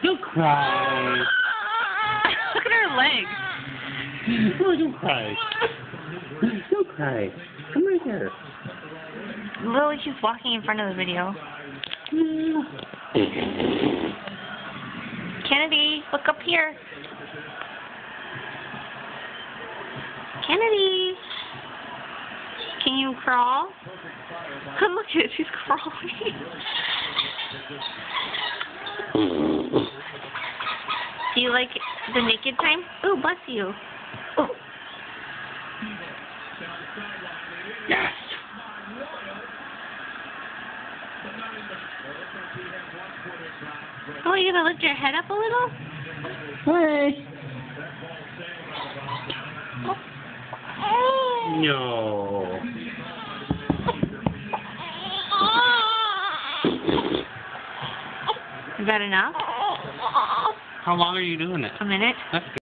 Don't cry. Look at her legs. Oh, don't cry. Don't cry. Come right here. Lily, she's walking in front of the video. Kennedy, look up here. Kennedy, can you crawl? Look at it, she's crawling. Do you like the naked time? Oh, bless you. Oh. Yes. Oh, you gonna lift your head up a little? Hey. No. Is that enough? How long are you doing it? A minute. That's good.